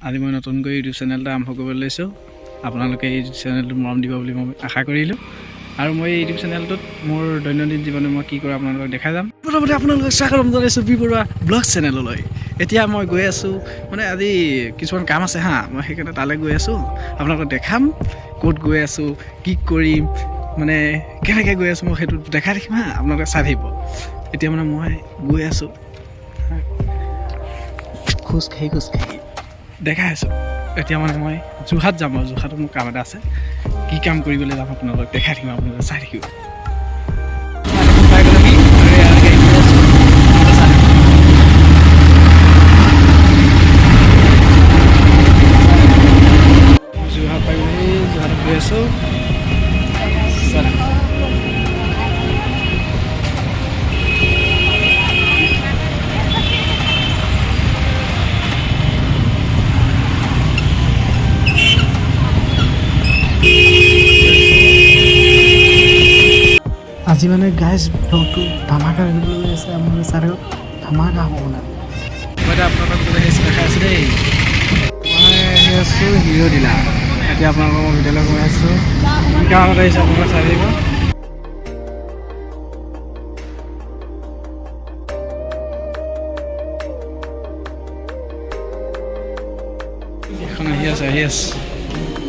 আজি মই নতুনকৈ ইউটিউব চেনেল এটা আৰম্ভ কৰিবলৈ লৈছোঁ। আপোনালোকে এই চেনেলটো মৰম দিব বুলি মই আশা কৰিলোঁ আৰু মই এই ইউটিউব চেনেলটোত মোৰ দৈনন্দিন জীৱনত মই কি কৰোঁ আপোনালোকক দেখাই যাম। প্ৰথমতে আপোনালোকক স্বাগতম জনাইছোঁ B.Boruah ব্লগ চেনেললৈ। এতিয়া মই গৈ আছোঁ, মানে আজি কিছুমান কাম আছে মই সেইকাৰণে তালৈ গৈ আছোঁ। আপোনালোকক দেখাম ক'ত গৈ আছোঁ, কি কৰিম, মানে কেনেকৈ গৈ আছোঁ মই সেইটো দেখাই দেখিম আপোনালোকে চাই থাকিব। এতিয়া মানে মই গৈ আছোঁ খোজকাঢ়ি দেখাই আছোঁ। এতিয়া মানে মই যোৰহাট যাম আৰু যোৰহাটত মোৰ কাম এটা আছে। কি কাম কৰিবলৈ যাম আপোনালোকক দেখাই থাকিম, আপোনালোকে চাই থাকিব। যোৰহাট পাই গ'লো, যোৰহাটত গৈ আছোঁ। আজি মানে গাইজ ব্লগটো ধামাকা কৰিবলৈ আছে। আপোনালোকে চাই থাকক, ধামাকা হ'ব মানে। মই এতিয়া আপোনালোকক দেখাই আছোঁ দেই, মই আহি আছোঁ হিৰ' ডিলাৰ। এতিয়া আপোনালোকক মই ভিডিঅ'লৈ গৈ আছোঁ, কি কাৰণত আহিছোঁ আপোনালোকে চাই থাকিব। এখন আহি আছে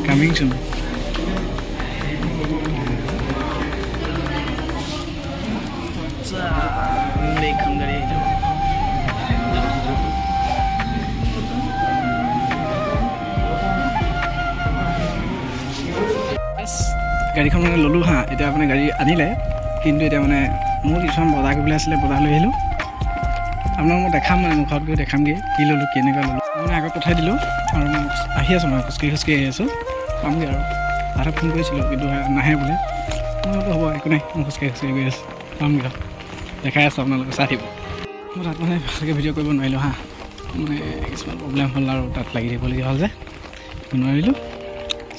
কামিং চুন। গাড়ীখন মানে ল'লোঁ এতিয়া মানে গাড়ী আনিলে, কিন্তু এতিয়া মানে মোৰ কিছুমান বজাৰ কৰিবলৈ আছিলে, বজাৰ লৈ আহিলোঁ। আপোনাক মই দেখাম, মানে মুখত গৈ দেখামগৈ কি ল'লোঁ, কেনেকুৱা ল'লোঁ। মানে আগত পঠাই দিলোঁ আৰু মই আহি আছোঁ, মানে খোজকাঢ়ি আহি আছোঁ। পামগৈ আৰু তাতে ফোন কৰিছিলোঁ, কিন্তু নাহে বোলে। মই বোলো হ'ব, একো নাই, মই খোজকাঢ়ি গৈ আছোঁ, পামগৈ আৰু দেখাই আছোঁ, আপোনালোকে চাই থাকিব। মই তাত মানে ভালকৈ ভিডিঅ' কৰিব নোৱাৰিলোঁ মানে কিছুমান প্ৰব্লেম হ'ল আৰু তাত লাগি থাকিবলগীয়া হ'ল যে নোৱাৰিলোঁ।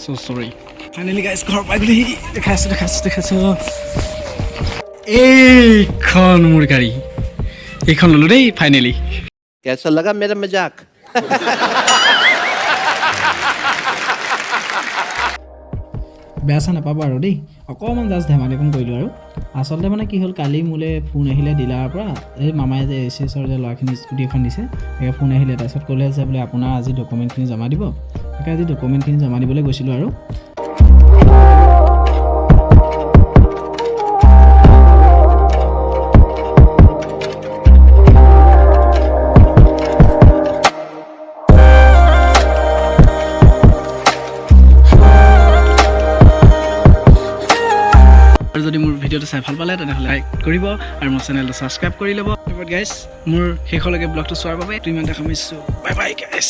চ' চৰি। ফাইনেলি গাইজ ঘৰ পাই গ'লেহি। দেখাইছোঁ। এইখন মোৰ গাড়ী, এইখন ল'লোঁ দেই ফাইনেলি। कैसा लगा मेरा मजाक? বেয়া চা নাপাব আৰু দেই, অকণমান জাষ্ট ধেমালিকণ কৰিলোঁ আৰু। আচলতে মানে কি হ'ল, কালি মোলৈ ফোন আহিলে ডিলাৰৰ পৰা, এই মামাই যে এছৰ যে ল'ৰাখিনি স্কুটি এখন দিছে, সেই ফোন আহিলে। তাৰপিছত ক'লে যে বোলে আপোনাৰ আজি ডকুমেণ্টখিনি জমা দিব। তাকে আজি ডকুমেণ্টখিনি জমা দিবলৈ গৈছিলোঁ আৰু। আৰু যদি মোৰ ভিডিঅ'টো চাই ভাল পালে তেনেহ'লে লাইক কৰিব আৰু মোৰ চেনেলটো ছাবস্ক্ৰাইব কৰি ল'ব। গাইজ মোৰ শেষলৈকে ব্লগটো চোৱাৰ বাবে ইমানতে সামৰিছোঁ। Bye bye guys.